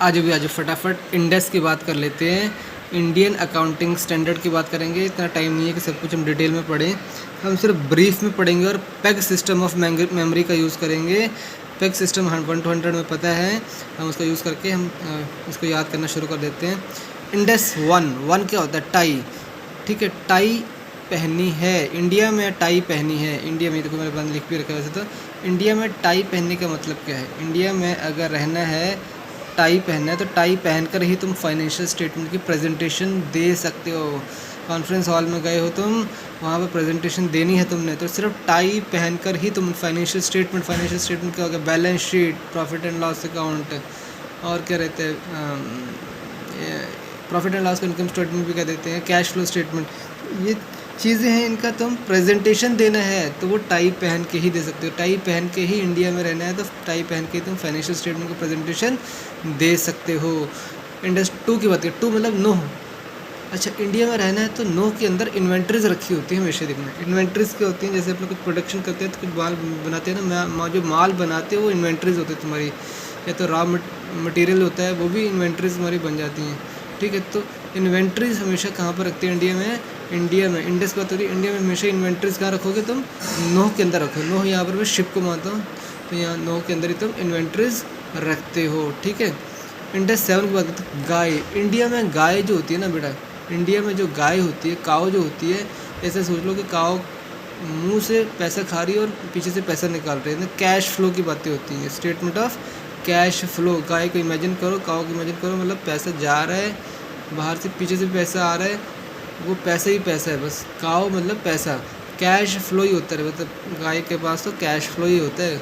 आज भी आज फटाफट इंडेक्स की बात कर लेते हैं। इंडियन अकाउंटिंग स्टैंडर्ड की बात करेंगे। इतना टाइम नहीं है कि सब कुछ हम डिटेल में पढ़ें, हम सिर्फ ब्रीफ में पढ़ेंगे और पेग सिस्टम ऑफ मेमोरी का यूज़ करेंगे। पेग सिस्टम 1 to 100 में पता है, हम उसका यूज़ करके हम इसको याद करना शुरू कर देते हैं। इंडेक्स वन क्या होता है? टाई। ठीक है, टाई पहनी है इंडिया में, टाई पहनी है इंडिया में। देखो मेरे पास लिख भी रखा है। वैसे तो इंडिया में टाई पहनने का मतलब क्या है? इंडिया में अगर रहना है, टाई पहनना है, तो टाई पहनकर ही तुम फाइनेंशियल स्टेटमेंट की प्रेजेंटेशन दे सकते हो। कॉन्फ्रेंस हॉल में गए हो तुम, वहाँ पर प्रेजेंटेशन देनी है तुमने, तो सिर्फ टाई पहनकर ही तुम फाइनेंशियल स्टेटमेंट क्या होगा? Balance sheet, profit and loss account, और क्या रहते हैं, प्रॉफिट एंड लॉस का इनकम स्टेटमेंट भी कह देते हैं, कैश फ्लो स्टेटमेंट, ये चीज़ें हैं। इनका तुम प्रेजेंटेशन देना है तो वो टाई पहन के ही दे सकते हो। टाई पहन के ही इंडिया में रहना है तो टाई पहन के ही तुम फाइनेंशियल स्टेटमेंट की प्रेजेंटेशन दे सकते हो। इंडेक्स 2 की बात करें, 2 मतलब नो। अच्छा, इंडिया में रहना है तो नो के अंदर इन्वेंट्रीज रखी होती है हमेशा। देखना इन्वेंट्रीज क्या होती हैं, जैसे अपने कुछ प्रोडक्शन करते हैं तो कुछ माल बनाते हैं ना, जो माल बनाते हैं वो इन्वेंट्रीज होती है तुम्हारी, या तो रॉ मटेरियल होता है, वो भी इन्वेंट्रीज हमारी बन जाती हैं। ठीक है, तो इन्वेंट्रीज हमेशा कहाँ पर रखते हैं इंडिया में? इंडिया में इंडेक्स की बात हो रही है, इंडिया में हमेशा इन्वेंट्रीज कहाँ रखोगे तुम? नोह के अंदर रखो। नोह यहाँ पर मैं शिप को मानता हूँ, तो यहाँ नोह के अंदर ही तुम इन्वेंट्रीज रखते हो। ठीक है, इंडेक्स 7 की बात करते हैं, गाय। इंडिया में गाय जो होती है ना बेटा, इंडिया में जो गाय होती है, काव जो होती है, ऐसे सोच लो कि काव मुंह से पैसा खा रही है और पीछे से पैसा निकाल रही है। तो कैश फ्लो की बातें होती हैं, स्टेटमेंट ऑफ कैश फ्लो। गाय को इमेजिन करो, काव को इमेजिन करो, मतलब पैसा जा रहा है बाहर से, पीछे से पैसा आ रहा है, वो पैसा ही पैसा है बस। काव मतलब पैसा, कैश फ्लो ही होता है, मतलब गाय के पास तो कैश फ्लो ही होता है।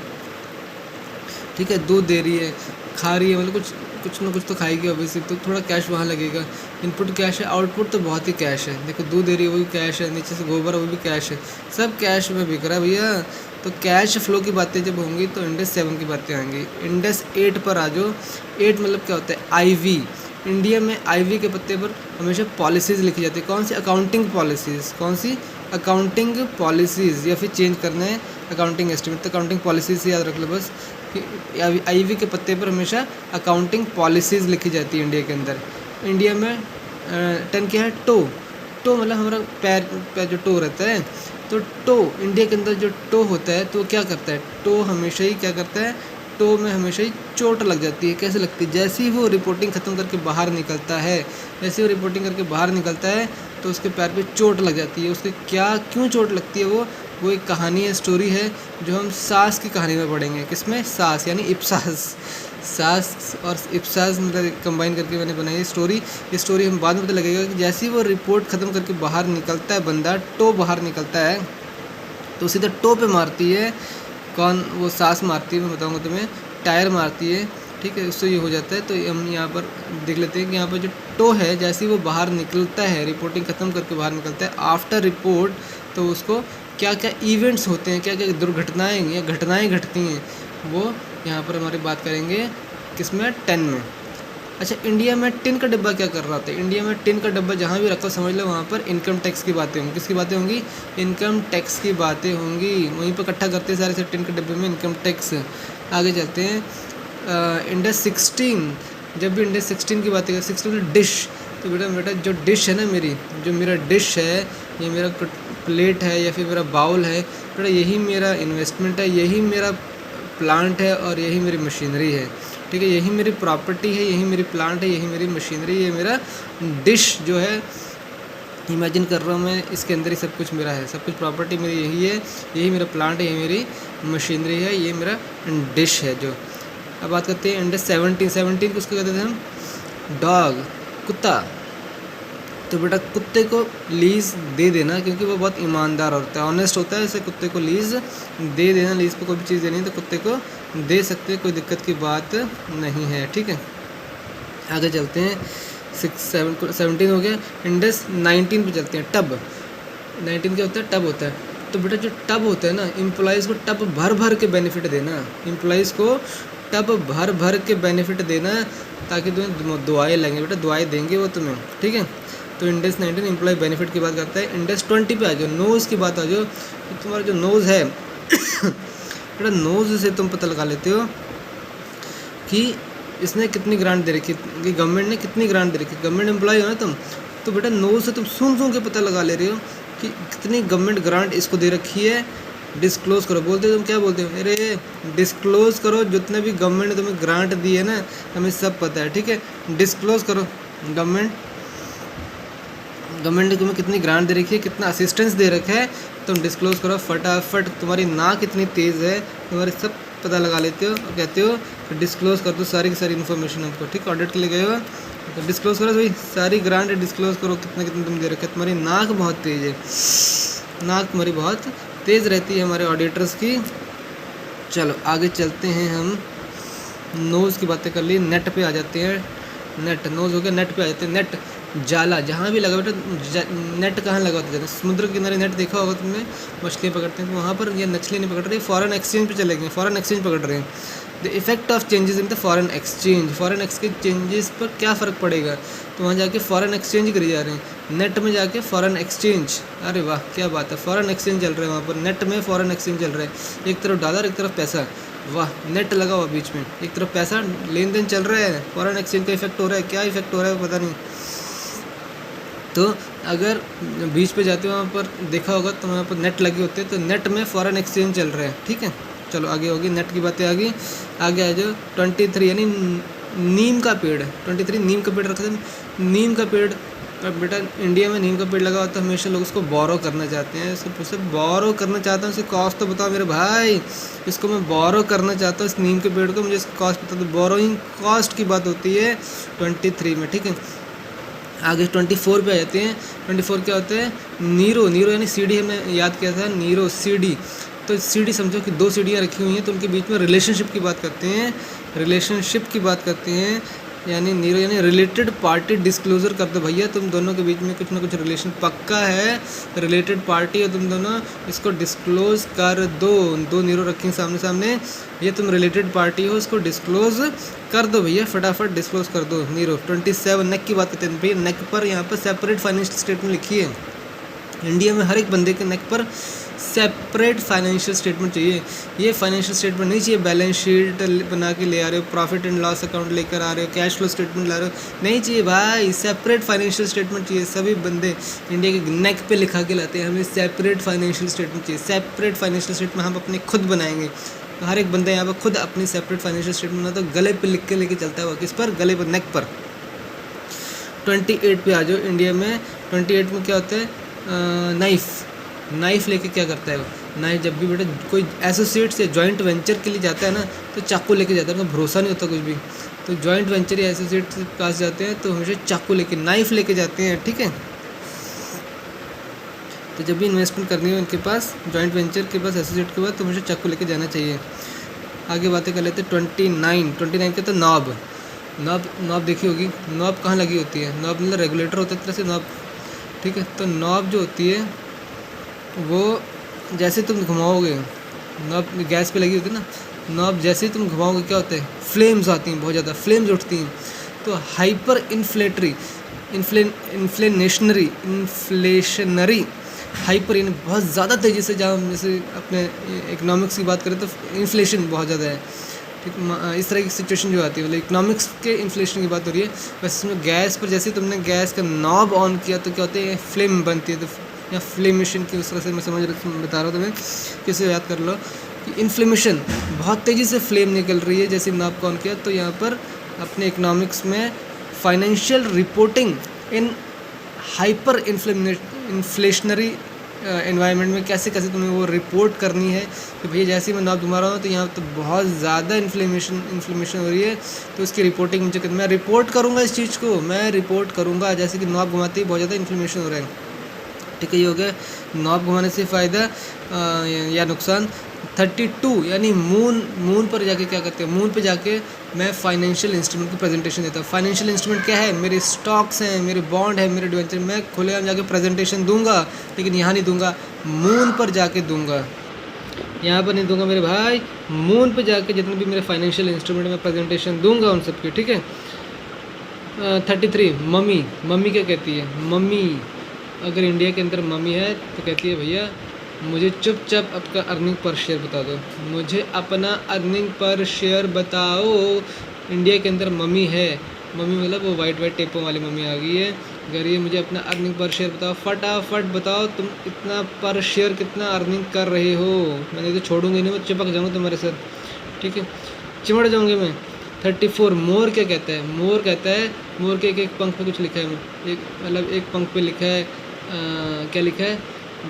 ठीक है, दूध दे रही है, खा रही है, मतलब कुछ ना कुछ तो खाएगी ऑब्वियसली, तो थोड़ा कैश वहाँ लगेगा। इनपुट कैश है, आउटपुट तो बहुत ही कैश है। देखो दूध दे रही है वो भी कैश है, नीचे से गोबर वो भी कैश है, सब कैश में बिक रहा है भैया। तो कैश फ्लो की बातें जब होंगी तो इंडेक्स 7 की बातें आएंगी। इंडेक्स 8 पर आ जाओ। 8 मतलब क्या होता है? आईवी। इंडिया में आईवी के पत्ते पर हमेशा पॉलिसीज़ लिखी जाती है। कौन सी? Accounting policies. कौन सी? अकाउंटिंग पॉलिसीज़, या फिर चेंज करना है अकाउंटिंग एस्टिमेट, तो अकाउंटिंग पॉलिसीज़ याद रख लो बस। आईवी के पत्ते पर हमेशा अकाउंटिंग पॉलिसीज़ लिखी जाती है इंडिया के अंदर। इंडिया में 10 क्या है? टो। टो मतलब हमारा पैर जो टो रहता है, तो टो इंडिया के अंदर जो टो होता है तो क्या करता है? टो हमेशा ही क्या करता है? टो में हमेशा ही चोट लग जाती है। कैसे लगती है? जैसे ही वो रिपोर्टिंग ख़त्म करके बाहर निकलता है, जैसे ही वो रिपोर्टिंग करके बाहर निकलता है तो उसके पैर पे चोट लग जाती है। उसके क्यों चोट लगती है? वो एक कहानी है, स्टोरी है, जो हम सास की कहानी में पढ़ेंगे। किसमें? सास यानी इप्सास। सास और इप्सास मतलब कंबाइन करके मैंने बनाई है स्टोरी। ये स्टोरी हम बाद में पता लगेगा कि जैसे ही वो रिपोर्ट ख़त्म करके बाहर निकलता है बंदा, टो बाहर निकलता है, तो सीधा टो पे मारती है। कौन? वो सास मारती है, मैं बताऊंगा तुम्हें। टायर मारती है। ठीक है, उससे ये हो जाता है। तो हम यहाँ पर देख लेते हैं कि यहाँ पर जो टो है, जैसे ही वो बाहर निकलता है, रिपोर्टिंग ख़त्म करके बाहर निकलता है आफ्टर रिपोर्ट, तो उसको क्या क्या इवेंट्स होते हैं, क्या क्या दुर्घटनाएँ या घटनाएँ घटती हैं, वो यहाँ पर हमारी बात करेंगे। किसमें? 10 में। अच्छा, इंडिया में टिन का डिब्बा क्या कर रहा था? इंडिया में टिन का डिब्बा जहाँ भी रखा समझ लो वहाँ पर इनकम टैक्स की बातें होंगी। किसकी बातें होंगी? इनकम टैक्स की बातें होंगी। वहीं पर इकट्ठा करते हैं सारे से टिन के डिब्बे में इनकम टैक्स। आगे चलते हैं। इंडेक्स 16, जब भी इंडेक्स 16 की बातें करें, 16 में डिश, तो बेटा जो डिश है ना मेरी, जो मेरा डिश है, ये मेरा प्लेट है या फिर मेरा बाउल है, बेटा यही मेरा इन्वेस्टमेंट है, यही मेरा प्लांट है और यही मेरी मशीनरी है। ठीक है, यही मेरी प्रॉपर्टी है, यही मेरी प्लांट है, यही मेरी मशीनरी, ये मेरा डिश जो है, इमेजिन कर रहा हूँ मैं, इसके अंदर ही सब कुछ मेरा है, सब कुछ प्रॉपर्टी मेरी यही है, यही मेरा प्लांट है, यही मेरी मशीनरी है, ये मेरा डिश है। जो अब बात करते हैं इंडेक्स 17 को उसको कहते थे हम डॉग, कुत्ता। तो बेटा कुत्ते को लीज़ दे देना, क्योंकि वो बहुत ईमानदार होता है, ऑनेस्ट होता है, इसे कुत्ते को लीज़ दे देना। लीज़ पे कोई भी चीज़ देनी है तो कुत्ते को दे सकते हैं, कोई दिक्कत की बात नहीं है। ठीक है, आगे चलते हैं। 17 हो गया। इंडेक्स 19 पे चलते हैं। टब। 19 क्या होता है? टब होता है। तो बेटा जो टब होता है ना, एम्प्लॉयज़ को टब भर के बेनिफिट देना, एम्प्लॉयज़ को टब भर के बेनिफिट देना, ताकि तुम्हें दुआएँ लगेंगे बेटा, दुआएँ देंगे वो तुम्हें। ठीक है, तो इंडेक्स 19 एम्प्लॉय बेनिफिट की बात करता है। इंडेक्स 20 पे आ जाओ। नोज़ की बात आ जाओ। तो तुम्हारा जो नोज़ है बेटा, नोज़ से तुम पता लगा लेते हो कि इसने कितनी ग्रांट दे रखी है, कि गवर्नमेंट ने कितनी ग्रांट दे रखी है। गवर्नमेंट एम्प्लॉय हो ना तुम, तो बेटा नोज से तुम सुन के पता लगा ले रहे हो कि कितनी गवर्नमेंट ग्रांट इसको दे रखी है। डिस्क्लोज करो बोलते हो, तुम क्या बोलते हो, अरे डिस्क्लोज करो जितने भी गवर्नमेंट ने तुम्हें ग्रांट दी है ना, हमें सब पता है, ठीक है। डिस्क्लोज करो गवर्नमेंट ने तुम्हें कितनी ग्रांट दे रखी है, कितना असिस्टेंस दे रखा है, तुम डिस्क्लोज करो फटाफट। तुम्हारी नाक कितनी तेज़ है, तुम्हारे सब पता लगा लेते हो और कहते हो तो डिस्क्लोज कर दो सारी की सारी इन्फॉर्मेशन हमको, ठीक। ऑडिट के लिए गए हो तो डिस्क्लोज करो भाई, सारी ग्रांट डिस्क्लोज करो कितना कितना तुम दे रखा है। तुम्हारी नाक बहुत तेज़ है, नाक तुम्हारी बहुत तेज़ रहती है हमारे ऑडिटर्स की। चलो आगे चलते हैं, हम नोज़ की बातें कर ली, नेट पे आ जाते हैं। नेट, नोज़ हो गया, नेट पे आ जाते हैं। नेट जाला, जहाँ भी लगा बेटा नेट कहाँ लगा होता है, समुद्र के किनारे नेट देखा होगा तुमने, मछलियाँ पकड़ते हैं, तो वहाँ पर ये मछली नहीं पकड़ रही, फॉरेन एक्सचेंज पे चले गए, फॉरेन एक्सचेंज पकड़ रहे हैं। The effect of changes in the foreign exchange, foreign exchange changes पर क्या फ़र्क पड़ेगा, तो वहाँ जाके फॉरेन एक्सचेंज करी जा रहे हैं, नेट में जाके फॉरेन एक्सचेंज। अरे वाह क्या बात है, फॉरेन एक्सचेंज चल रहा है वहाँ पर, नेट में फॉरेन एक्सचेंज चल रहा है, एक तरफ डॉलर एक तरफ पैसा, वाह नेट लगा हुआ बीच में, एक तरफ पैसा लेन देन चल रहा है, फॉरेन एक्सचेंज का इफेक्ट हो रहा है, क्या इफेक्ट हो रहा है पता नहीं। तो अगर बीच पे जाते हो वहाँ पर देखा होगा तो वहाँ पर नेट लगे होते हैं, तो नेट में फॉरेन एक्सचेंज चल रहा है, ठीक है। चलो आगे होगी, नेट की बातें आगे आ जाओ। 23 यानी नीम का पेड़, 23 नीम का पेड़ रखते हैं। नीम का पेड़ बेटा इंडिया में नीम का पेड़ लगा होता है, हमेशा लोग उसको बोरो करना चाहते हैं, उससे बोरो करना चाहता हूँ, उसकी कॉस्ट तो बताओ मेरे भाई, इसको मैं बोरो करना चाहता हूँ इस नीम के पेड़ को, मुझे इसकी कॉस्ट बता दो। बोरोइंग कॉस्ट की बात होती है 23 में, ठीक है। आगे 24 पे आ जाते हैं। 24 क्या होता है, नीरो, नीरो यानी सीढ़ी, हमने याद किया था, नीरो सीढ़ी। तो सीढ़ी समझो कि दो सीढ़ियाँ रखी हुई हैं, तो उनके बीच में रिलेशनशिप की बात करते हैं, रिलेशनशिप की बात करते हैं, यानी नीरो यानी रिलेटेड पार्टी डिस्क्लोजर कर दो भैया, तुम दोनों के बीच में कुछ ना कुछ रिलेशन पक्का है, रिलेटेड पार्टी है तुम दोनों, इसको डिस्क्लोज कर दो। दो नीरो रखें सामने सामने, ये तुम रिलेटेड पार्टी हो, इसको डिस्क्लोज कर दो भैया, फटाफट डिस्क्लोज कर दो नीरो। 27 नेक की बात करते हैं भैया, नेक पर यहाँ पर सेपरेट फाइनेंशियल स्टेटमेंट लिखी है। इंडिया में हर एक बंदे के नेक पर सेपरेट फाइनेंशियल स्टेटमेंट चाहिए। ये फाइनेंशियल स्टेटमेंट नहीं चाहिए बैलेंस शीट बना के ले आ रहे हो, प्रॉफिट एंड लॉस अकाउंट लेकर आ रहे हो, कैश फ्लो स्टेटमेंट ला रहे हो, नहीं चाहिए भाई, सेपरेट फाइनेंशियल स्टेटमेंट चाहिए। सभी बंदे इंडिया के नेक पे लिखा के लाते हैं, हमें सेपरेट फाइनेंशियल स्टेटमेंट चाहिए। सेपरेट फाइनेंशियल स्टेटमेंट हम अपने खुद बनाएंगे, तो हर एक बंदा यहाँ पर खुद अपनी सेपरेट फाइनेंशियल स्टेटमेंट बनाता है, गले पे लिख के लेके चलता है वो, किस पर, गले पर, नेक पर। 28 पे आ जाओ। इंडिया में 28 में क्या होता है, नाइफ़ लेके क्या करता है वो, नाइफ जब भी बेटा कोई एसोसिएट से जॉइंट वेंचर के लिए जाता है ना, तो चाकू लेके जाता है, उनका भरोसा नहीं होता कुछ भी, तो जॉइंट वेंचर या एसोसिएट के पास जाते हैं तो हमेशा चाकू लेके, नाइफ लेके जाते हैं, ठीक है। तो जब भी इन्वेस्टमेंट करनी हो उनके पास, जॉइंट वेंचर के पास, एसोसिएट के पास, तो हमेशा चाकू लेके जाना चाहिए। आगे बातें कर लेते हैं। 29 के तो नॉब देखी होगी, नॉब कहाँ लगी होती है, नॉब मतलब रेगुलेटर होता है तरह से नॉब, ठीक है। तो नॉब जो होती है वो जैसे तुम घुमाओगे, नॉब गैस पे लगी होती है ना, नॉब जैसे ही तुम घुमाओगे क्या होता है, फ्लेम्स आती हैं, बहुत ज़्यादा फ्लेम्स उठती हैं। तो हाइपर इन्फ्लेशनरी हाइपर यानी बहुत ज़्यादा तेज़ी से, जहाँ जैसे अपने इकोनॉमिक्स की बात करें तो इन्फ्लेशन बहुत ज़्यादा है, ठीक। इस तरह की सिचुएशन जो आती है, मतलब इकोनॉमिक्स के इन्फ्लेशन की बात हो रही है। वैसे इसमें गैस पर जैसे तुमने गैस का नॉब ऑन किया तो क्या होता है, फ्लेम बनती है, तो या फ्लेमेशन की उस तरह से मैं बता रहा हूँ तुम्हें, किसे याद कर लो कि इन्फ्लेमेशन, बहुत तेज़ी से फ्लेम निकल रही है जैसे नॉब ऑन किया। तो यहाँ पर अपने इकोनॉमिक्स में financial reporting in hyper inflationary environment में कैसे कैसे तुम्हें वो रिपोर्ट करनी है कि भैया जैसे ही मैं नॉब घुमा रहा हूँ तो यहाँ तो बहुत ज़्यादा इन्फ्लेमेशन हो रही है, तो उसकी रिपोर्टिंग मुझे करनी, मैं रिपोर्ट करूँगा इस चीज़ को, मैं रिपोर्ट करूँगा, जैसे कि नॉब घुमाते ही बहुत ज़्यादा इन्फ्लेमेशन हो रहा है, ठीक है। ये हो गया नॉब घुमाने से फ़ायदा या नुकसान। 32 यानी मून पर जाके क्या करते हैं, मून पे जाके मैं फाइनेंशियल इंस्ट्रूमेंट की प्रेजेंटेशन देता हूँ। फाइनेंशियल इंस्ट्रूमेंट क्या है, मेरे स्टॉक्स हैं, मेरे बॉन्ड है, मेरे डिवेंचर, मैं खुलेआम जाके प्रेजेंटेशन दूंगा, लेकिन यहाँ नहीं दूंगा, मून पर जाके दूंगा, यहाँ पर नहीं दूंगा मेरे भाई, मून पर जाके जितने भी मेरे फाइनेंशियल इंस्ट्रूमेंट में प्रेजेंटेशन दूंगा उन सबकी, ठीक है। 33 मम्मी क्या कहती है, मम्मी अगर इंडिया के अंदर मम्मी है तो कहती है भैया मुझे चुपचाप आपका अर्निंग पर शेयर बता दो, मुझे अपना अर्निंग पर शेयर बताओ, इंडिया के अंदर मम्मी है, मम्मी मतलब वो वाइट वाइट टेपों वाली मम्मी आ गई है। अगर ये मुझे अपना अर्निंग पर शेयर बताओ, फटाफट बताओ तुम इतना पर शेयर कितना अर्निंग कर रहे हो। मैंने तो छोड़ूंगी नहीं, मैं चिपक जाऊँगा तुम्हारे साथ, ठीक है, चिमड़ जाऊँगी मैं। 34 मोर क्या कहता है? मोर कहता है, मोर के एक पंख पे कुछ लिखा है, एक मतलब एक पंख पे लिखा है क्या लिखा है,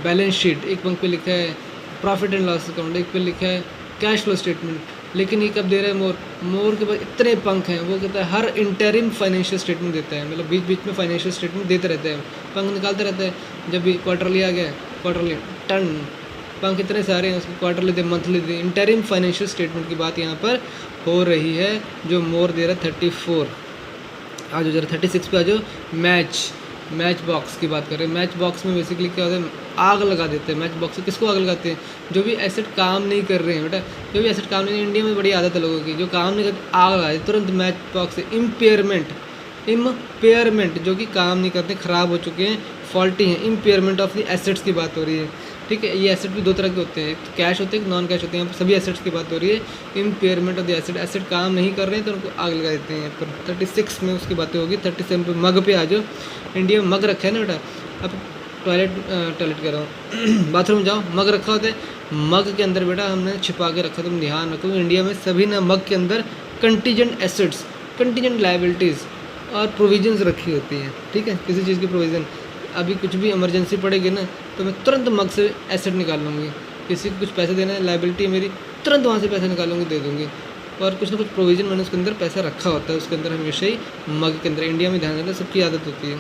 बैलेंस शीट, एक पंख पे लिखा है प्रॉफिट एंड लॉस अकाउंट, एक पे लिखा है कैश फ्लो स्टेटमेंट। लेकिन ये कब दे रहा है मोर? मोर के पास इतने पंख हैं, वो कहता है हर इंटरिम फाइनेंशियल स्टेटमेंट देता है, मतलब बीच बीच में फाइनेंशियल स्टेटमेंट देते रहते हैं, पंख निकालते रहता है। जब भी क्वार्टरली आ गया, क्वार्टरली टन पंख इतने सारे हैं उसके, क्वार्टरली दे, मंथली दे, इंटरिम फाइनेंशियल स्टेटमेंट की बात यहाँ पर हो रही है, जो मोर दे रहा है 34। आ जाओ जरा 36 पे आ जाओ। मैच बॉक्स की बात करें, मैच बॉक्स में बेसिकली क्या होता है, आग लगा देते हैं। मैच बॉक्स से किसको आग लगाते हैं? जो भी एसेट काम नहीं कर रहे हैं बेटा, जो भी एसेट काम नहीं, इंडिया में बड़ी आदत है लोगों की, जो काम नहीं करते आग लगा देते तुरंत मैच बॉक्स से। इम्पेयरमेंट जो कि काम नहीं करते, ख़राब हो चुके हैं, फॉल्टी हैं, इम्पेयरमेंट ऑफ द एसेट्स की बात हो रही है, ठीक है। ये एसेट भी दो तरह के होते हैं, एक कैश होते हैं, नॉन कैश होते हैं, यहाँ पर सभी एसेट्स की बात हो रही है। इम्पेयरमेंट ऑफ द एसेट काम नहीं कर रहे हैं तो उनको आग लगा देते हैं। पर 36 में उसकी बातें होगी। 37 पे मग पे आ जाओ। इंडिया में मग रखा है ना बेटा, अब टॉयलेट कह रहा हूँ बाथरूम जाओ, मग रखा होता है, मग के अंदर बेटा हमने छिपा के रखा, तुम ध्यान रखो। इंडिया में सभी ना मग के अंदर कंटीजेंट एसेट्स, कंटीजेंट लाइबिलिटीज़ और प्रोविजंस रखी होती हैं, ठीक है। किसी चीज़ की प्रोविज़न, अभी कुछ भी इमरजेंसी पड़ेगी ना तो मैं तुरंत मग से एसेट निकाल लूँगी। किसी को कुछ पैसे देना है, लाइबिलिटी मेरी, तुरंत वहाँ से पैसे निकालूंगी, दे दूँगी। और कुछ ना कुछ प्रोविज़न मैंने उसके अंदर पैसा रखा होता है, उसके अंदर हमेशा ही मग के अंदर। इंडिया में ध्यान देना, सबकी आदत होती है।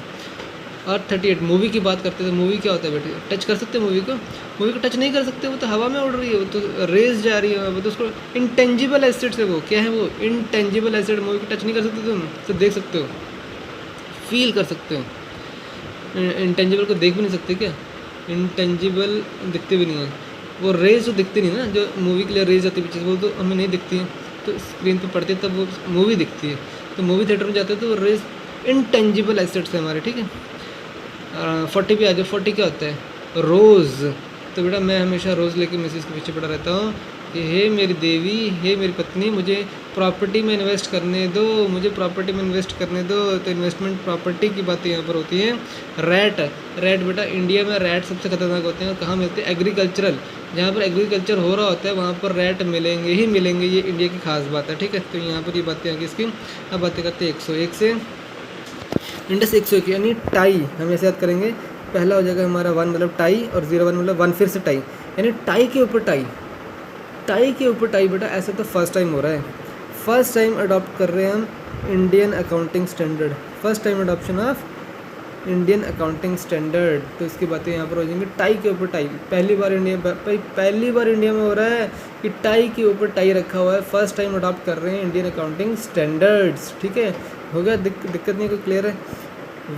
और 38 मूवी की बात करते हैं तो मूवी क्या होता है बेटे? टच कर सकते हैं मूवी को? मूवी को टच नहीं कर सकते, वो तो हवा में उड़ रही है, वो तो रेस जा रही है, वो तो उसको इंटेंजिबल एसेट्स है। वो क्या है? वो इंटेंजिबल एसेट। मूवी को टच नहीं कर सकते तुम, तो देख सकते हो, फील कर सकते हो। इंटेंजिबल को देख भी नहीं सकते क्या? इंटेंजिबल दिखते भी नहीं है। वो रेज तो दिखती नहीं ना, जो मूवी के लिए रेज आती है पीछे, वो तो हमें नहीं दिखती है, तो स्क्रीन पे पड़ती है तब वो मूवी दिखती है। तो मूवी थिएटर में जाते हैं तो वो रेज इंटेंजिबल एसेट्स है हमारे, ठीक है। 40 पे आ जाओ। 40 क्या होता है? रोज़। तो बेटा मैं हमेशा रोज़ लेके मिसेस के पीछे पड़ा रहता हूँ कि हे मेरी देवी, हे मेरी पत्नी, मुझे प्रॉपर्टी में इन्वेस्ट करने दो, मुझे प्रॉपर्टी में इन्वेस्ट करने दो। तो इन्वेस्टमेंट प्रॉपर्टी की बातें यहाँ पर होती हैं। रैट बेटा, इंडिया में रैट सबसे खतरनाक होते हैं। और कहाँ मिलते हैं? एग्रीकल्चरल, जहाँ पर एग्रीकल्चर हो रहा होता है वहाँ पर रैट मिलेंगे ही मिलेंगे, ये इंडिया की खास बात है, ठीक है। तो यहाँ पर ये बातें आगे इसकी। अब बातें करते हैं 101 से। इंडस 101 यानी टाई, हम ऐसे याद करेंगे। पहला हो जाएगा हमारा 1 मतलब टाई, और 01 मतलब 1 फिर से टाई, यानी टाई के ऊपर टाई, टाई के ऊपर टाई। बेटा ऐसा तो फर्स्ट टाइम हो रहा है, फर्स्ट टाइम अडॉप्ट कर रहे हैं हम Indian accounting standard, first time adoption of Indian accounting standard. तो इसकी बातें यहाँ पर हो जाएंगी। टाई के ऊपर टाई, पहली बार इंडिया में हो रहा है कि टाई के ऊपर टाई रखा हुआ है। फर्स्ट टाइम अडॉप्ट कर रहे हैं इंडियन अकाउंटिंग स्टैंडर्ड्स, ठीक है। हो गया, दिक्कत नहीं, कोई क्लियर है।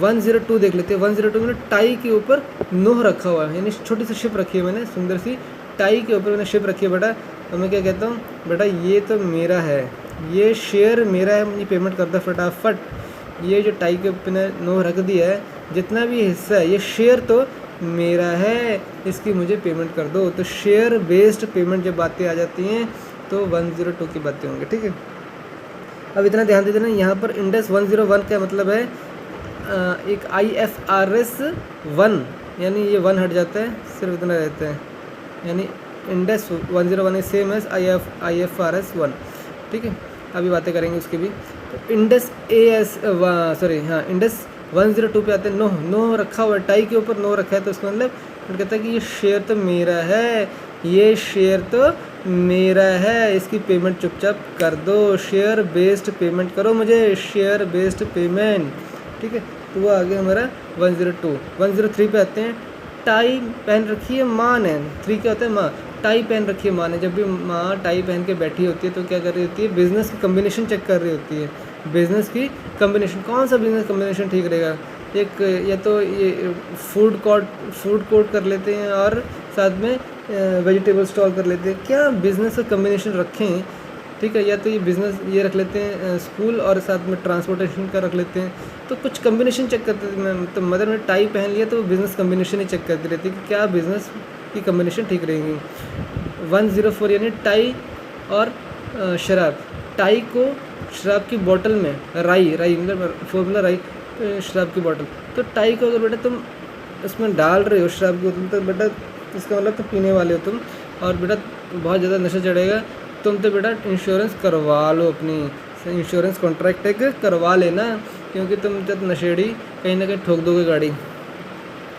102 देख लेते हैं। 102 में टाई के ऊपर नोह रखा हुआ है, यानी छोटी सी शिप रखी है मैंने, सुंदर सी टाई के ऊपर मैंने शिप रखी है बेटा। तो मैं क्या कहता हूँ बेटा, ये तो मेरा है, ये शेयर मेरा है, मुझे पेमेंट कर दो फटाफट। ये जो टाई के ऊपर नोह रख दिया है, जितना भी हिस्सा है ये शेयर तो मेरा है, इसकी मुझे पेमेंट कर दो। तो शेयर बेस्ड पेमेंट जब बातें आ जाती हैं तो 102 की बातें होंगी, ठीक है। अब इतना ध्यान दे देना, यहाँ पर इंडस 101 का मतलब है एक IFRS 1, यानी ये 1 हट जाता है, सिर्फ इतना रहता है, यानी Ind AS 101 is same as IFRS 1, ठीक है। अभी बातें करेंगे उसकी भी। तो इंडस इंडस 102 पे आते हैं। नो रखा हुआ है, टाई के ऊपर नो रखा है, तो उसका मतलब कहता है कि ये शेयर तो मेरा है, ये शेयर तो मेरा है, इसकी पेमेंट चुपचाप कर दो, शेयर बेस्ड पेमेंट करो मुझे, शेयर बेस्ड पेमेंट, ठीक है। तो वो आ गया हमारा 102। 103 पे आते हैं। टाई पहन रखी है माँ ने, 3 क्या होता है? माँ। टाई पहन रखी है माँ ने। जब भी माँ टाई पहन के बैठी होती है तो क्या कर रही होती है? बिज़नेस की कम्बिनेशन चेक कर रही होती है। बिज़नेस की कम्बिनेशन, कौन सा बिज़नेस कम्बिनेशन ठीक रहेगा? एक या तो ये फूड कोर्ट कर लेते हैं और साथ में वेजिटेबल स्टॉल कर लेते हैं, क्या बिज़नेस का कम्बिनेशन रखें, ठीक है। या तो ये बिज़नेस ये रख लेते हैं स्कूल और साथ में ट्रांसपोर्टेशन का रख लेते हैं। तो कुछ कम्बिनेशन चेक करते थे। तो मदर ने टाई पहन लिया तो बिज़नेस कम्बिनेशन ही चेक करती रहती है कि क्या बिज़नेस की कम्बिनेशन ठीक रहेगी। 104 यानी टाई और शराब, टाई को शराब की बोतल में, राई मतलब फॉर्मूला राई, शराब की बोतल, तो टाई को अगर बेटा तुम इसमें डाल रहे हो शराब की बोतल, तो बेटा इसका मतलब तो पीने वाले हो तुम, और बेटा बहुत ज़्यादा नशा चढ़ेगा, तुम तो बेटा इंश्योरेंस करवा लो, अपनी इंश्योरेंस कॉन्ट्रैक्ट एक करवा लेना, क्योंकि तुम जब नशेड़ी कहीं ना कहीं ठोक दोगे गाड़ी,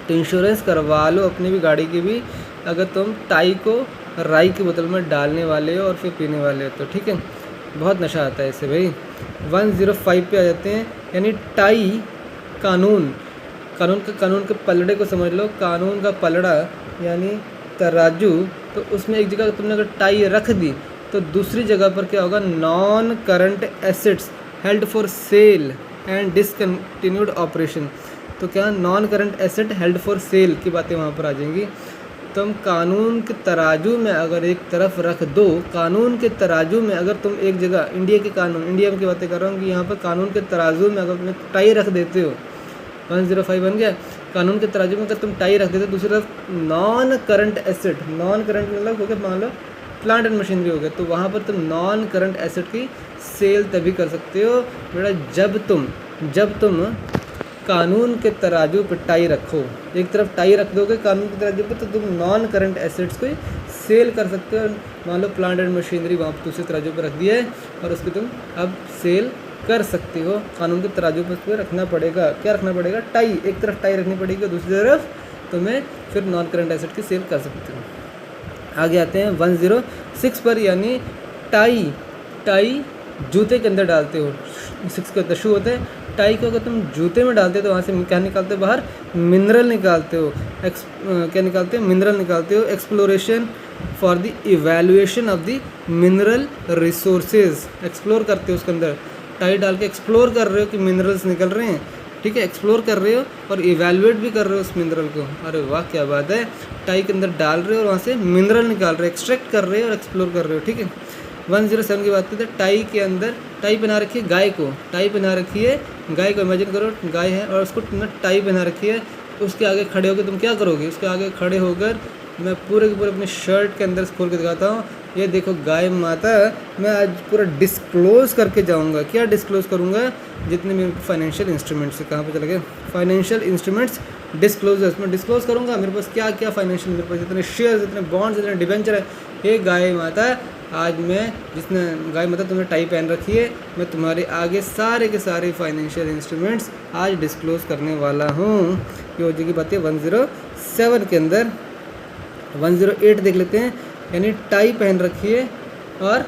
तो इंश्योरेंस करवा लो अपनी भी गाड़ी की भी, अगर तुम टाई को राई की बोतल में डालने वाले हो और फिर पीने वाले हो तो, ठीक है। बहुत नशा आता है इससे भाई। 105 पे आ जाते हैं, यानी टाई कानून के पलड़े को समझ लो, कानून का पलड़ा यानी तराजू, तो उसमें एक जगह तुमने अगर टाई रख दी तो दूसरी जगह पर क्या होगा, non current assets held for sale and discontinued operation, तो क्या non current asset held for sale की बातें वहाँ पर आ जाएंगी। तुम कानून के तराजू में अगर एक तरफ रख दो, कानून के तराजू में अगर तुम एक जगह, इंडिया के कानून, इंडिया में की बातें कर रहा हूँ कि यहाँ पर कानून के तराजू में अगर तुम टाई रख देते हो, 105 बन गया, कानून के तराजू में अगर तुम टाई रख देते हो, दूसरी तरफ non current asset, non current मतलब हो गया मान लो प्लांट एंड मशीनरी हो गया, तो वहाँ पर तुम नॉन करंट एसेट की सेल तभी कर सकते हो बेटा जब तुम कानून के तराजू पर टाई रखो, एक तरफ टाई रख दोगे कानून के तराजू पर, तो तुम नॉन करंट एसेट्स को सेल कर सकते हो। मान लो प्लांट एंड मशीनरी वहाँ पर दूसरे तराजू पर रख दिया है और उसको तुम अब सेल कर सकते हो, कानून के तराजू पर उसको रखना पड़ेगा, क्या रखना पड़ेगा, टाई, एक तरफ टाई रखनी पड़ेगी, दूसरी तरफ तुम्हें फिर नॉन करंट एसेट की सेल कर सकते हो। आगे आते हैं 106 पर, यानी टाई जूते के अंदर डालते हो, 6 के अंदर शू होता है, टाई को अगर तुम जूते में डालते हो तो वहाँ से क्या निकालते हो, बाहर मिनरल निकालते हो, क्या निकालते हो, मिनरल निकालते हो। Exploration for the evaluation of the mineral resources, explore करते हो उसके अंदर, टाई डाल के एक्सप्लोर कर रहे हो कि मिनरल्स निकल रहे हैं, ठीक है, एक्सप्लोर कर रहे हो और इवैल्यूएट भी कर रहे हो उस मिनरल को, अरे वाह क्या बात है, टाई के अंदर डाल रहे हो और वहाँ से मिनरल निकाल रहे हो, एक्सट्रैक्ट कर रहे हो और एक्सप्लोर कर रहे हो, ठीक है। 107 की बात करते हैं, टाई के अंदर टाई पहना रखी है गाय को, टाई पहना रखी है गाय को, इमेजिन करो गाय है और उसको तुमने टाई पहना रखी है, उसके आगे खड़े होकर तुम क्या करोगे, उसके आगे खड़े होकर मैं पूरे के पूरे अपने शर्ट के अंदर खोल के दिखाता हूँ, ये देखो गाय माता, मैं आज पूरा डिस्क्लोज़ करके जाऊँगा, क्या डिस्क्लोज़ करूँगा, जितने भी फाइनेंशियल इंस्ट्रूमेंट्स, कहाँ पे चले गए, फाइनेंशियल इंस्ट्रूमेंट्स डिस्क्लोजर्स, मैं डिस्क्लोज़ करूँगा मेरे पास क्या क्या फाइनेंशियल, मेरे पास जितने शेयर, जितने बॉन्ड्स, जितने डिबेंचर है, ये गाय माता आज मैं, जिसने गाय माता तुमने टाई पहन रखी है, मैं तुम्हारे आगे सारे के सारे फाइनेंशियल इंस्ट्रूमेंट्स आज डिस्क्लोज़ करने वाला हूँ। ये हो जाएगी बातें 107 के अंदर। 108 देख लेते हैं, यानी टाई पहन रखी है और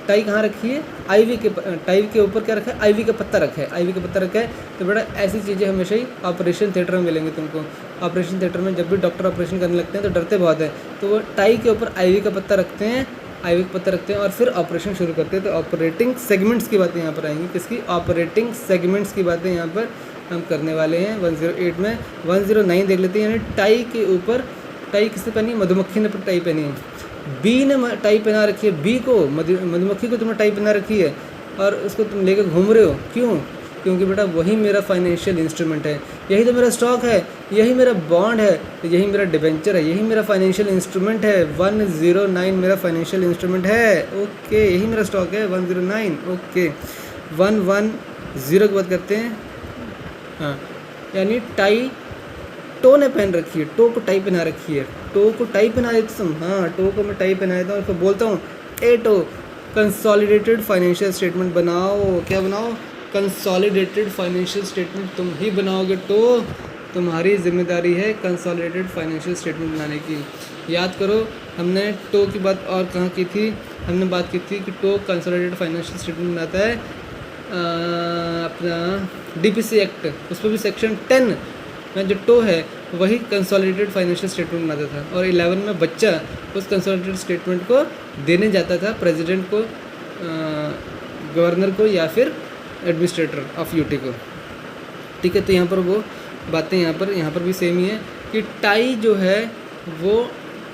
टाई कहाँ रखी है, आईवी के, टाई के ऊपर क्या रखा है, आईवी का पत्ता रखा है, आईवी का पत्ता रखा है, तो बेटा ऐसी चीज़ें हमेशा ही ऑपरेशन थिएटर में मिलेंगी तुमको। ऑपरेशन थिएटर में जब भी डॉक्टर ऑपरेशन करने लगते हैं तो डरते बहुत है, तो वो टाई के ऊपर आईवी का पत्ता रखते हैं, आईवी का पत्ता रखते हैं और फिर ऑपरेशन शुरू करते हैं। तो ऑपरेटिंग सेगमेंट्स की बातें यहाँ पर आएंगी, किसकी, ऑपरेटिंग सेगमेंट्स की बातें यहाँ पर हम करने वाले हैं 108 में। 109 देख लेते हैं, यानी टाई के ऊपर, टाई किसने पहनी, मधुमक्खी ने टाई पहनी है, बी ने टाई पहना रखी है, बी को, मधुमक्खी को तुमने टाई पहना रखी है और उसको तुम लेकर घूम रहे हो, क्यों, क्योंकि बेटा वही मेरा फाइनेंशियल इंस्ट्रूमेंट है, यही तो मेरा स्टॉक है, यही मेरा बॉन्ड है, यही मेरा डिबेंचर है, यही मेरा फाइनेंशियल इंस्ट्रूमेंट है। 109 मेरा फाइनेंशियल इंस्ट्रूमेंट है, ओके, यही मेरा स्टॉक है 109, ओके। 110 की बात करते हैं, हाँ, यानी टाई टो ने पहन रखी है, टो को टाई पहना रखी है, टो को टाई पहना देते तुम, हाँ, टो को मैं टाई पहना देता हूँ, उसको बोलता हूँ ए टो, कंसोलिडेटेड फाइनेंशियल स्टेटमेंट बनाओ, क्या बनाओ, कंसोलिडेटेड फाइनेंशियल स्टेटमेंट तुम ही बनाओगे, टो तुम्हारी जिम्मेदारी है कंसोलिडेटेड फाइनेंशियल स्टेटमेंट बनाने की। याद करो हमने टो की बात और कहाँ की थी, हमने बात की थी कि टो कंसोलिडेटेड फाइनेंशियल स्टेटमेंट बनाता है अपना डीपीसी एक्ट, उस पर भी सेक्शन 10 में जो टो है वही कंसोलिडेटेड फाइनेंशियल स्टेटमेंट बनाता था, और 11 में बच्चा उस कंसोलिडेटेड स्टेटमेंट को देने जाता था प्रेसिडेंट को, गवर्नर को या फिर एडमिनिस्ट्रेटर ऑफ यूटी को, ठीक है। तो यहाँ पर वो बातें यहाँ पर भी सेम ही है कि टाई जो है वो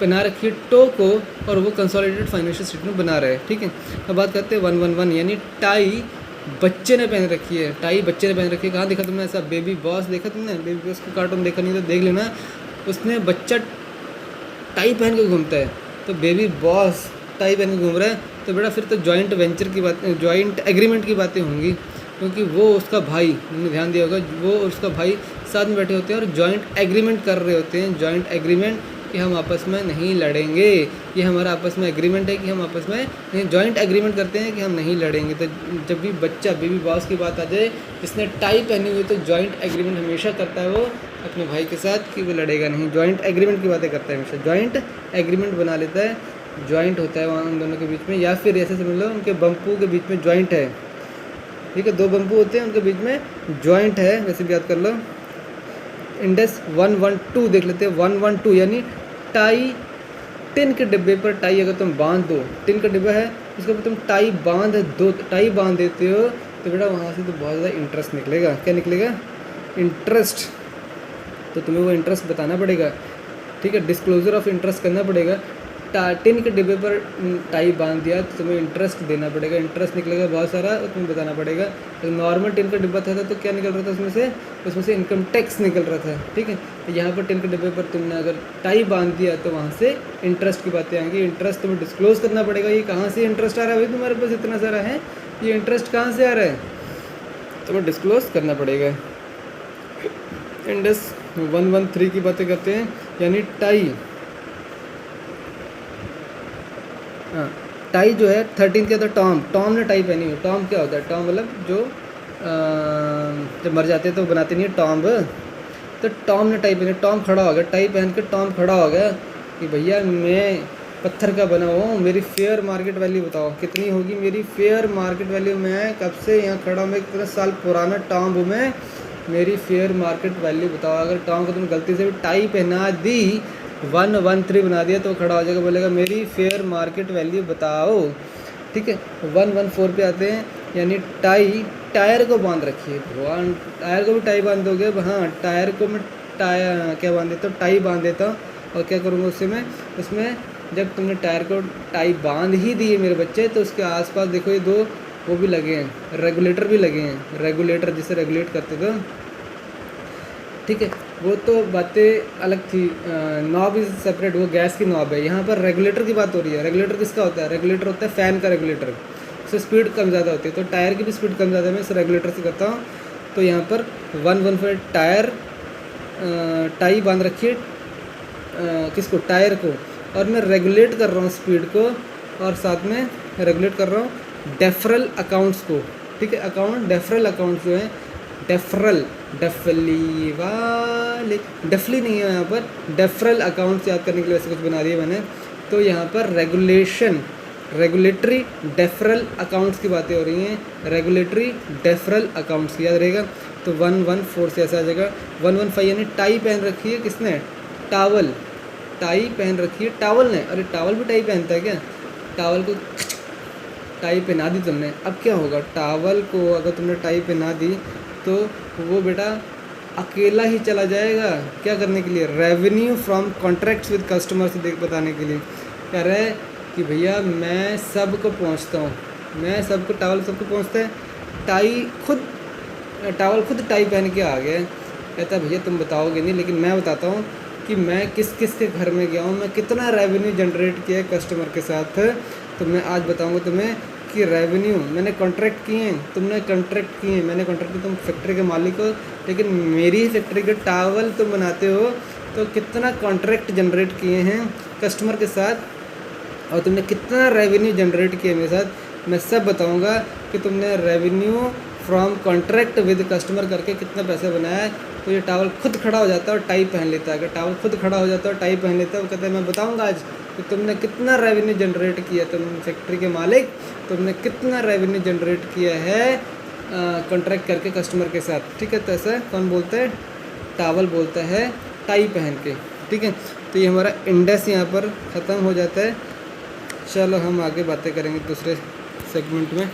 पहना रखी है टो को और वो कंसोलिडेटेड फाइनेंशियल स्टेटमेंट बना रहा है, ठीक है। अब बात करते हैं 111, यानी टाई बच्चे ने पहन रखी है, टाई बच्चे ने पहन रखी है। कहाँ देखा तुमने ऐसा, बेबी बॉस देखा तुमने, बेबी बॉस को कार्टून देखा नहीं तो देख लेना, उसने बच्चा टाई पहन के घूमता है, तो बेबी बॉस टाई पहन के घूम रहा है, तो बेटा फिर तो जॉइंट वेंचर की बात, जॉइंट एग्रीमेंट की बातें होंगी, क्योंकि वो उसका भाई, तुमने ध्यान दिया होगा, वो और उसका भाई साथ में बैठे होते हैं और जॉइंट एग्रीमेंट कर रहे होते हैं। जॉइंट एग्रीमेंट कि हम आपस में नहीं लड़ेंगे, ये हमारा आपस में एग्रीमेंट है कि हम आपस में जॉइंट एग्रीमेंट करते हैं कि हम नहीं लड़ेंगे। तो जब भी बच्चा बेबी बॉस की बात आ जाए, जिसने टाई पहनी हुई, तो जॉइंट एग्रीमेंट हमेशा करता है वो अपने भाई के साथ कि वो लड़ेगा नहीं। जॉइंट एग्रीमेंट की बातें करता है हमेशा, जॉइंट एग्रीमेंट बना लेता है, जॉइंट होता है वहाँ उन दोनों के बीच में। या फिर ऐसे समझ लो उनके बम्पू के बीच में जॉइंट है, ठीक है, 2 बम्पू होते हैं, उनके बीच में जॉइंट है, वैसे भी याद कर लो। इंडेक्स 112 देख लेते हैं। 112 यानी टाई, टिन के डिब्बे पर टाई अगर तुम बांध दो, टिन का डिब्बा है उसके ऊपर तुम टाई बांध दो, टाई बांध देते हो, तो बेटा वहाँ से तो बहुत ज़्यादा इंटरेस्ट निकलेगा। क्या निकलेगा? इंटरेस्ट। तो तुम्हें वो इंटरेस्ट बताना पड़ेगा, ठीक है, डिस्क्लोजर ऑफ इंटरेस्ट करना पड़ेगा। टिन के डिब्बे पर टाई बांध दिया तो तुम्हें इंटरेस्ट देना पड़ेगा, इंटरेस्ट निकलेगा बहुत सारा और तुम्हें बताना पड़ेगा। तो नॉर्मल टिन का डिब्बा था तो क्या निकल रहा था उसमें से इनकम टैक्स निकल रहा था, ठीक है। तो यहाँ पर टिन के डिब्बे पर तुमने अगर टाई बांध दिया तो वहाँ से इंटरेस्ट की बातें आएंगी। इंटरेस्ट तुम्हें डिस्क्लोज करना पड़ेगा, ये कहाँ से इंटरेस्ट आ रहा है भाई, तुम्हारे पास इतना सारा है, ये इंटरेस्ट कहाँ से आ रहा है, तुम्हें डिस्क्लोज करना पड़ेगा। इंडेक्स 113 की बातें करते हैं, यानी टाई। हाँ, टाई जो है 13 क्या होता है? टॉम। टॉम ने टाई पहनी हुई। टॉम क्या होता है? टॉम मतलब जो जब मर जाते हैं तो बनाते नहीं है टॉम्ब, तो टॉम ने टाई पहनी। टॉम खड़ा हो गया, टाई पहन के टॉम खड़ा हो गया कि भैया मैं पत्थर का बना हुआ हूँ, मेरी फेयर मार्केट वैल्यू बताओ कितनी होगी मेरी फेयर मार्केट वैल्यू। मैं कब से यहाँ खड़ा हूँ, मैं कितने साल पुराना टॉम्ब हूँ मैं, मेरी फेयर मार्केट वैल्यू बताओ। अगर टॉम को तुम गलती से भी टाई पहना दी, 113 बना दिया, तो खड़ा हो जाएगा, बोलेगा मेरी फेयर मार्केट वैल्यू बताओ, ठीक है। 114 पे आते हैं, यानी टाई, टायर को बांध रखिए। भगवान, टायर को भी टाई बांध दोगे? हाँ, टायर को मैं टायर क्या बांध देता हूँ? टाई बांध देता हूँ। और क्या करूँगा उसमें जब तुमने टायर को टाई बांध ही दी है मेरे बच्चे, तो उसके आसपास देखो ये 2 वो भी लगे हैं, रेगुलेटर भी लगे हैं, रेगुलेटर जिसे रेगुलेट करते थे, ठीक है। वो तो बातें अलग थी। नॉब इज सेपरेट, वो गैस की नॉब है। यहाँ पर रेगुलेटर की बात हो रही है। रेगुलेटर किसका होता है? रेगुलेटर होता है फ़ैन का रेगुलेटर, उससे स्पीड कम ज़्यादा होती है, तो टायर की भी स्पीड कम ज़्यादा मैं इस रेगुलेटर से करता हूँ। तो यहाँ पर 114 टायर, टाई बांध रखिए किसको? टायर को। और मैं रेगुलेट कर रहा हूँ स्पीड को, और साथ में रेगुलेट कर रहा हूँ डेफरल अकाउंट्स को, ठीक है। अकाउंट, डेफरल अकाउंट्स जो हैं, डेफरल, डेफली वाले, डेफली नहीं है यहाँ पर, डेफरल अकाउंट्स याद करने के लिए वैसे कुछ बना दिया मैंने। तो यहाँ पर रेगुलेशन, रेगुलेटरी डेफरल अकाउंट्स की बातें हो रही हैं, रेगुलेटरी डेफरल अकाउंट्स याद रहेगा। तो 114 से ऐसा आ जाएगा। 115 यानी टाई पहन रखी है किसने? टावल, टाई पहन रखी है टावल ने। अरे टावल भी टाई पहनता है क्या? टावल को टाई पहना दी तुमने, अब क्या होगा? टावल को अगर तुमने टाई पहना दी तो वो बेटा अकेला ही चला जाएगा। क्या करने के लिए? Revenue from contracts with customers देख बताने के लिए। कह रहा है कि भैया मैं सबको पहुंचता हूँ, मैं सबको, टावल सबको पहुंचता है, टाई खुद, टावल खुद टाई पहन के आ गया। कहता भैया तुम बताओगे नहीं, लेकिन मैं बताता हूँ कि मैं किस किस के घर में गया हूँ, मैं कितना रेवेन्यू जनरेट किया है कस्टमर के साथ। तो मैं आज बताऊँगा तुम्हें कि रेवेन्यू मैंने कॉन्ट्रैक्ट किए हैं, तुमने कॉन्ट्रैक्ट किए हैं, मैंने कॉन्ट्रैक्ट किया, तुम फैक्ट्री के मालिक हो, लेकिन मेरी ही फैक्ट्री के टावल तुम बनाते हो, तो कितना कॉन्ट्रैक्ट जनरेट किए हैं कस्टमर के साथ, और तुमने कितना रेवेन्यू जनरेट किया मेरे साथ। मैं सब बताऊंगा कि तुमने revenue from contract with customer करके कितना पैसा बनाया है। तो ये टावल खुद खड़ा हो जाता है और टाई पहन लेता है। अगर टावल खुद खड़ा हो जाता है और टाई पहन लेता है, वो कहता है मैं बताऊंगा आज कि तुमने कितना रेवेन्यू जनरेट किया, तुम फैक्ट्री के मालिक, तुमने कितना रेवेन्यू जनरेट किया है कॉन्ट्रैक्ट करके कस्टमर के साथ, ठीक है। तो ऐसा कौन बोलता है? टावल बोलता है टाई पहन के, ठीक है। तो ये हमारा इंडेक्स यहाँ पर ख़त्म हो जाता है। चलो हम आगे बातें करेंगे दूसरे सेगमेंट में।